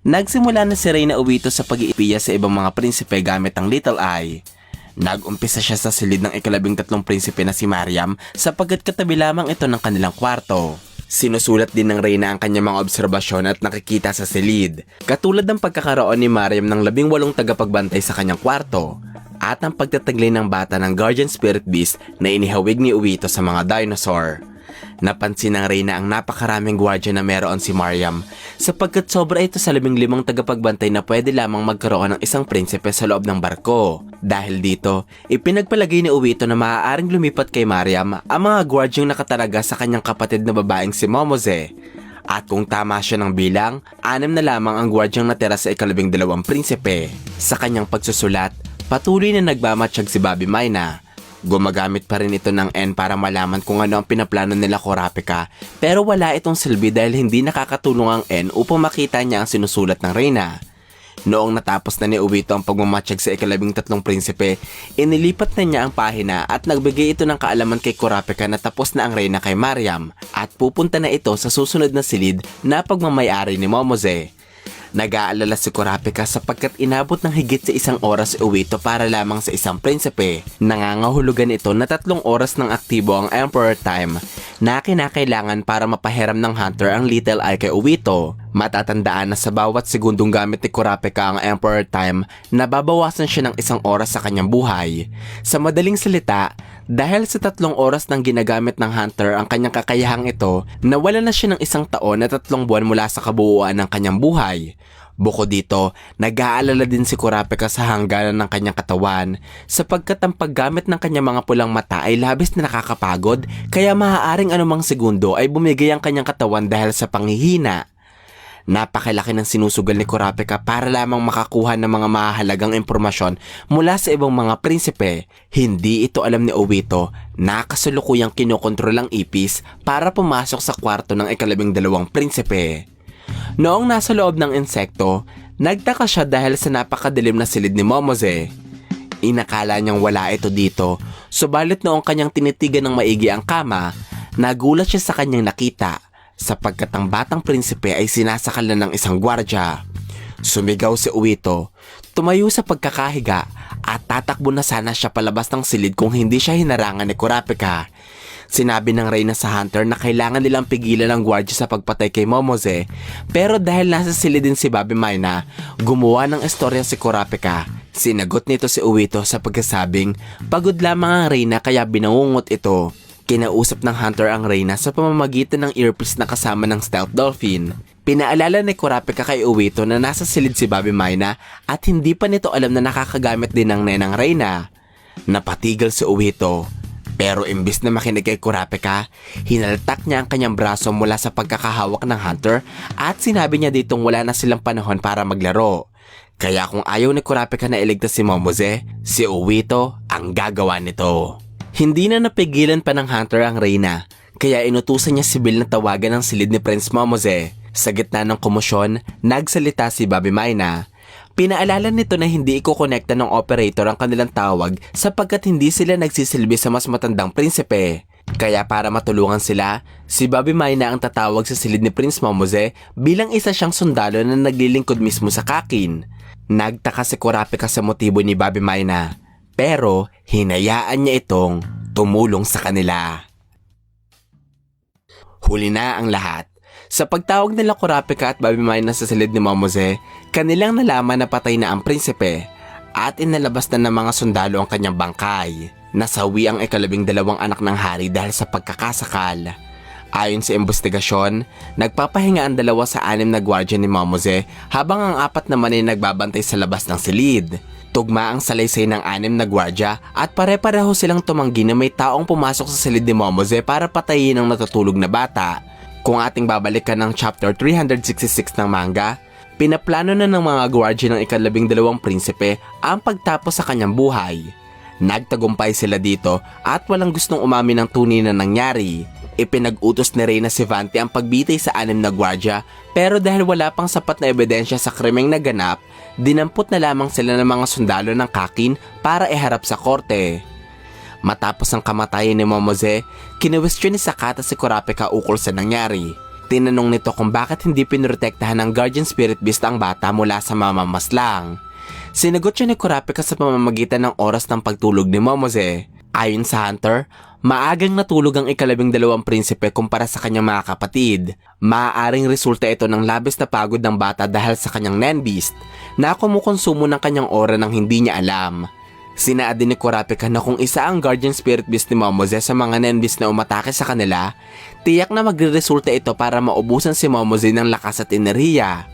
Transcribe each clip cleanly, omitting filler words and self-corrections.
Nagsimula na si Reyna Uwito sa pag-iipiya sa ibang mga prinsipe gamit ang Little Eye. Nag-umpisa siya sa silid ng ika-13 prinsipe na si Mariam sapagkat katabi lamang ito ng kanilang kwarto. Sinusulat din ng Reyna ang kanyang mga obserbasyon at nakikita sa silid, katulad ng pagkakaroon ni Mariam ng 18 tagapagbantay sa kanyang kwarto at ang pagtataglay ng bata ng Guardian Spirit Beast na inihawig ni Uwito sa mga dinosaur. Napansin ng Reyna ang napakaraming gwardiya na meron si Mariam sapagkat sobra ito sa 15 tagapagbantay na pwede lamang magkaroon ng isang prinsipe sa loob ng barko. Dahil dito, ipinagpalagay ni Uwito na maaaring lumipat kay Mariam ang mga gwardyang nakatalaga sa kanyang kapatid na babaeng si Momoze. At kung tama siya ng bilang, 6 na lamang ang gwardyang natira sa ika-12 prinsipe. Sa kanyang pagsusulat, patuloy na nagmamatsyag si Bobby Mayna. Gumagamit pa rin ito ng N para malaman kung ano ang pinaplano nila Kurapika, pero wala itong silbi dahil hindi nakakatulong ang N upang makita niya ang sinusulat ng Reyna. Noong natapos na ni Uwito ang pagmamatsyag sa ika-13 prinsipe, inilipat na niya ang pahina at nagbigay ito ng kaalaman kay Kurapika na tapos na ang Reyna kay Mariam at pupunta na ito sa susunod na silid na pagmamayari ni Momoze. Nag-aalala si Kurapika sapagkat inabot ng higit sa 1 oras si Uwito para lamang sa isang prinsipe. Nangangahulugan ito na 3 oras ng aktibo ang Emperor Time na kinakailangan para mapahiram ng Hunter ang Little Eye kay Uwito. Matatandaan na sa bawat segundong gamit ni Kurapika ang Emperor Time, nababawasan siya ng 1 oras sa kanyang buhay. Sa madaling salita, dahil sa 3 oras ng ginagamit ng Hunter ang kanyang kakayahang ito, nawala na siya ng 1 taon at 3 buwan mula sa kabuuan ng kanyang buhay. Bukod dito, nag-aalala din si Kurapika sa hangganan ng kanyang katawan sapagkat ang paggamit ng kanyang mga pulang mata ay labis na nakakapagod kaya maaaring anumang segundo ay bumigay ang kanyang katawan dahil sa panghihina. Napakalaki ng sinusugal ni Kurapika para lamang makakuha ng mga mahalagang impormasyon mula sa ibang mga prinsipe. Hindi ito alam ni Uwito na kasalukuyang kinokontrol ang ipis para pumasok sa kwarto ng ika-12 prinsipe. Noong nasa loob ng insekto, nagtaka siya dahil sa napakadilim na silid ni Momoze. Inakala niyang wala ito dito, subalit noong kanyang tinitigan ng maigi ang kama, nagulat siya sa kanyang nakita sapagkat ang batang prinsipe ay sinasakal na ng isang gwardya. Sumigaw si Uwito, tumayo sa pagkakahiga at tatakbo na sana siya palabas ng silid kung hindi siya hinarangan ni Kurapika. Sinabi ng Reyna sa Hunter na kailangan nilang pigilan ang gwardya sa pagpatay kay Momoze, pero dahil nasa silid din si Bobby Mayna, gumawa ng istorya si Kurapika. Sinagot nito si Uwito sa pagkasabing pagod lamang ang Reyna kaya binangungot ito. Kinausap ng Hunter ang Reyna sa pamamagitan ng earpiece na kasama ng stealth dolphin. Pinaalala ni Kurapika kay Uwito na nasa silid si Bobby Mayna at hindi pa nito alam na nakakagamit din ng nenang Reyna. Napatigil si Uwito. Pero imbis na makinig kay Kurapika, hinaltak niya ang kanyang braso mula sa pagkakahawak ng Hunter at sinabi niya ditong wala na silang panahon para maglaro. Kaya kung ayaw ni Kurapika na iligtas si Momoze, si Uwito ang gagawa nito. Hindi na napigilan pa ng Hunter ang Reyna, kaya inutusan niya si Bill na tawagan ang silid ni Prince Momoze. Sa gitna ng komosyon, nagsalita si Bobby Mayna. Pinaalala nito na hindi ikokonekta ng operator ang kanilang tawag sapagkat hindi sila nagsisilbi sa mas matandang prinsipe. Kaya para matulungan sila, si Bobby Mayna ang tatawag sa silid ni Prince Momoze bilang isa siyang sundalo na naglilingkod mismo sa kakin. Nagtaka si Kurapika sa motibo ni Bobby Mayna, pero hinayaan niya itong tumulong sa kanila. Huli na ang lahat. Sa pagtawag nila Kurapika at Bobby Mayna sa silid ni Momoze, kanilang nalaman na patay na ang prinsipe at inalabas na ng mga sundalo ang kanyang bangkay. Nasawi ang ika-12 anak ng hari dahil sa pagkakasakal. Ayon sa investigasyon, nagpapahinga ang 2 sa 6 na gwardya ni Momoze habang ang 4 naman ay nagbabantay sa labas ng silid. Tugma ang salaysay ng 6 na gwardya at pare-pareho silang tumanggi na may taong pumasok sa silid ni Momoze para patayin ang natutulog na bata. Kung ating babalikan ng chapter 366 ng manga, pinaplano na ng mga gwardya ng ika-12 prinsipe ang pagtapos sa kanyang buhay. Nagtagumpay sila dito at walang gustong umamin ng tunay na nangyari. Ipinag-utos ni Reyna si Vante ang pagbitay sa 6 na gwardya pero dahil wala pang sapat na ebidensya sa krimeng naganap, dinampot na lamang sila ng mga sundalo ng kakin para iharap sa korte. Matapos ang kamatayan ni Momoze, kinwestiyon ni Sakata si Kurapika ukol sa nangyari. Tinanong nito kung bakit hindi pinrotektahan ng guardian spirit beast ang bata mula sa mamamaslang. Sinagot siya ni Kurapika sa pamamagitan ng oras ng pagtulog ni Momose. Ayon sa Hunter, maagang natulog ang ika-12 prinsipe kumpara sa kanyang mga kapatid. Maaaring resulta ito ng labis na pagod ng bata dahil sa kanyang Nenbeast na kumukonsumo ng kanyang aura nang hindi niya alam. Sinaad din ni Kurapika na kung isa ang guardian spirit beast ni Momose sa mga Nenbeast na umatake sa kanila, tiyak na magre-resulta ito para maubusan si Momose ng lakas at enerhiya.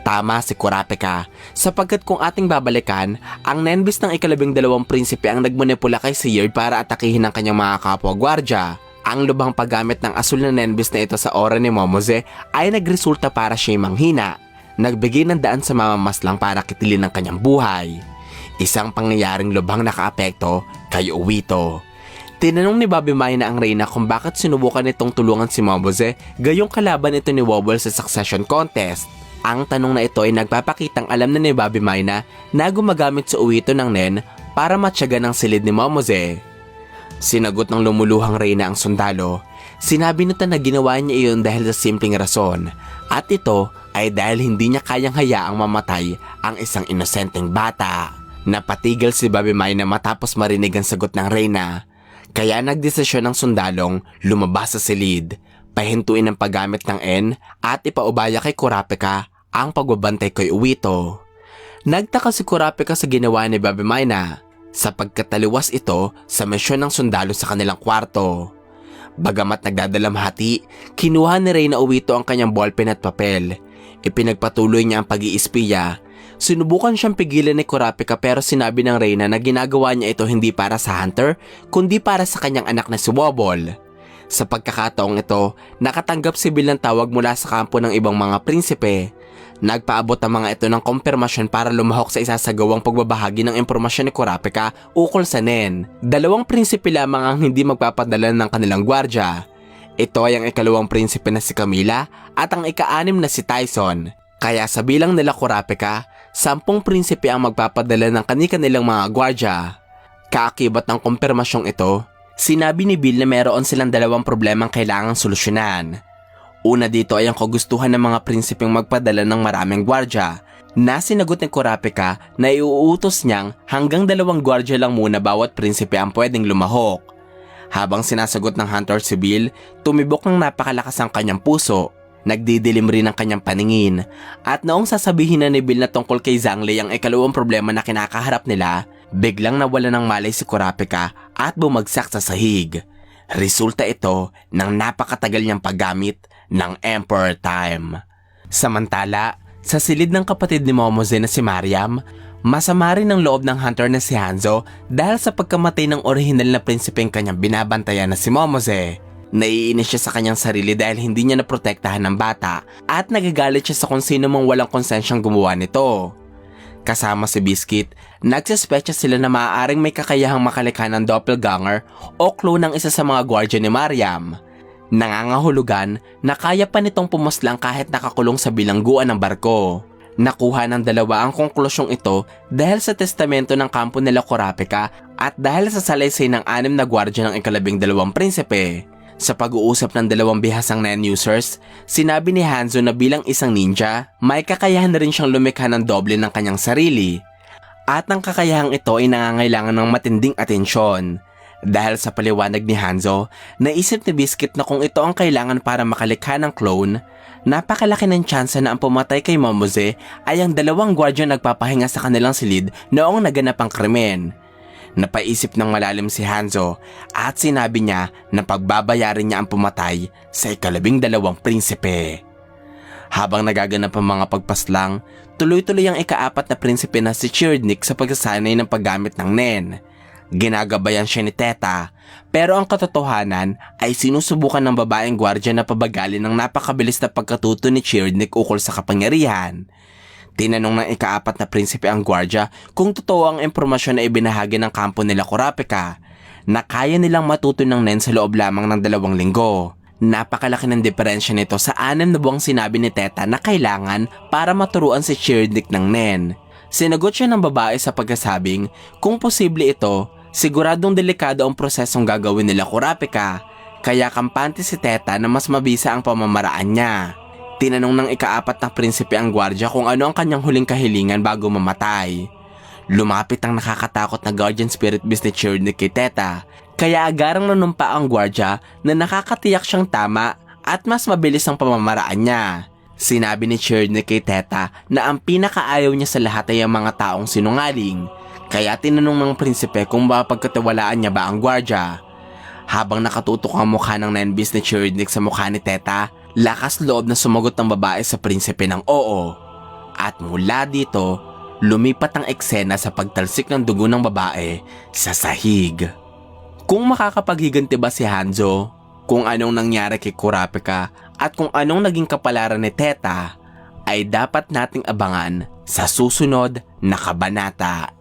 Tama si Kurapika, sapagkat kung ating babalikan, ang Nenbeast ng ika-12 prinsipe ang nagmanipula kay Seared para atakihin ang kanyang mga kapwa-gwardya. Ang lubhang paggamit ng asul na Nenbeast na ito sa aura ni Momose ay nagresulta para siya'y manghina. Nagbigay ng daan sa mamamaslang para kitilin ang kanyang buhay. Isang pangyayaring lubhang nakaapekto kay Obito. Tinanong ni Bobby Mayna ang Reyna kung bakit sinubukan nitong tulungan si Momose gayong kalaban ito ni Wobble sa Succession Contest. Ang tanong na ito ay nagpapakitang alam na ni Bobby Mayna na gumagamit sa Obito ng Nen para matyaga ng silid ni Momose. Sinagot ng lumuluhang Reyna ang sundalo. Sinabi nito na ginawa niya iyon dahil sa simpleng rason, at ito ay dahil hindi niya kayang hayaang mamatay ang isang inosenteng bata. Napatigil si Bobby Mayna matapos marinig ang sagot ng Reyna. Kaya nagdesisyon ng sundalong lumabas sa silid, pahintuin ang paggamit ng N at ipaubaya kay Kurapika ang pagbabantay kay Obito. Nagtaka si Kurapika sa ginawa ni Bobby Mayna sapagkat taliwas ito sa misyon ng sundalo sa kanilang kwarto. Bagamat nagdadalamhati, kinuha ni Reyna Obito ang kanyang ballpen at papel. Ipinagpatuloy niya ang pag-iispiya. Sinubukan siyang pigilan ni Kurapika pero sinabi ng Reyna na ginagawa niya ito hindi para sa Hunter, kundi para sa kanyang anak na si Wobble. Sa pagkakataong ito, nakatanggap si Bill ng tawag mula sa kampo ng ibang mga prinsipe. Nagpaabot ang mga ito ng kumpirmasyon para lumahok sa isasagawang pagbabahagi ng impormasyon ni Kurapika ukol sa Nen. 2 prinsipe lamang ang hindi magpapadala ng kanilang gwardya. Ito ay ang ika-2 prinsipe na si Camila at ang ika-6 na si Tyson. Kaya sa bilang nila Kurapika, 10 prinsipe ang magpapadala ng kanilang mga gwardya. Kaakibat ng kumpirmasyong ito, sinabi ni Bill na meron silang 2 problemang kailangang solusyonan. Una dito ay ang kagustuhan ng mga prinsipeng magpadala ng maraming gwardya, na sinagot ni Kurapika na iuutos niyang hanggang 2 gwardya lang muna bawat prinsipe ang pwedeng lumahok. Habang sinasagot ng Hunter si Bill, tumibok ng napakalakas ang kanyang puso. Nagdidilim rin ang kanyang paningin, at noong sasabihin na ni Bill na tungkol kay Zhonglei ang ika-2 problema na kinakaharap nila, biglang nawala ng malay si Kurapika at bumagsak sa sahig. Resulta ito ng napakatagal niyang paggamit ng Emperor Time. Samantala, sa silid ng kapatid ni Momose na si Mariam, masama rin ang loob ng Hunter na si Hanzo dahil sa pagkamatay ng orihinal na prinsipeng kanyang binabantayan na si Momose. Naiinis siya sa kanyang sarili dahil hindi niya naprotektahan ng bata at nagagalit siya sa kung sino mang walang konsensyang gumawa nito. Kasama si Biscuit, nagsaspecha sila na maaaring may kakayahang makalikha ng doppelganger o clone ng isa sa mga gwardya ni Mariam. Nangangahulugan na kaya pa nitong pumaslang kahit nakakulong sa bilangguan ng barko. Nakuha ng 2 ang konklusyong ito dahil sa testamento ng kampo nila Kurapika at dahil sa salaysay ng 6 na gwardya ng ika-12 prinsipe. Sa pag-uusap ng 2 bihasang Nen users, sinabi ni Hanzo na bilang isang ninja, may kakayahan na rin siyang lumikha ng doble ng kanyang sarili. At ang kakayahang ito ay nangangailangan ng matinding atensyon. Dahil sa paliwanag ni Hanzo, naisip ni Biscuit na kung ito ang kailangan para makalikha ng clone, napakalaki ng tsansa na ang pumatay kay Momose ay ang 2 gwardya nagpapahinga sa kanilang silid noong naganap ang krimen. Napaisip ng malalim si Hanzo at sinabi niya na pagbabayarin niya ang pumatay sa ika-12 prinsipe. Habang nagaganap ang mga pagpaslang, tuloy-tuloy ang ika-4 na prinsipe na si Cherdnik sa pagsasanay ng paggamit ng Nen. Ginagabayan siya ni Teta, pero ang katotohanan ay sinusubukan ng babaeng gwardya na pabagalin ng napakabilis na pagkatuto ni Cherdnik ukol sa kapangyarihan. Tinanong ng ika-4 na prinsipe ang gwardya kung totoo ang impormasyon na ibinahagi ng kampo nila Kurapika, na kaya nilang matuto ng Nen sa loob lamang ng 2 linggo. Napakalaki ng diferensya nito sa 6 na buwang sinabi ni Teta na kailangan para maturuan si Cherdnik ng Nen. Sinagot siya ng babae sa pagkasabing kung posible ito, siguradong delikado ang prosesong gagawin nila Kurapika, Kaya kampante si Teta na mas mabisa ang pamamaraan niya. Tinanong ng ika-4 na prinsipe ang gwardya kung ano ang kanyang huling kahilingan bago mamatay. Lumapit ang nakakatakot na guardian spirit beast ni Cherdnik kay Teta, kaya agarang nanumpa ang gwardya na nakakatiyak siyang tama at mas mabilis ang pamamaraan niya. Sinabi ni Cherdnik kay Teta na ang pinakaayaw niya sa lahat ay ang mga taong sinungaling, kaya tinanong ng prinsipe kung mapagkatiwalaan niya ba ang gwardya. Habang nakatutok ang mukha ng Nine Beast ni Cherdnik sa mukha ni Teta, lakas loob na sumagot ng babae sa prinsipe ng oo. At mula dito, lumipat ang eksena sa pagtalsik ng dugo ng babae sa sahig. Kung makakapaghiganti ba si Hanzo, kung anong nangyari kay Kurapika at kung anong naging kapalaran ni Teta, ay dapat nating abangan sa susunod na kabanata.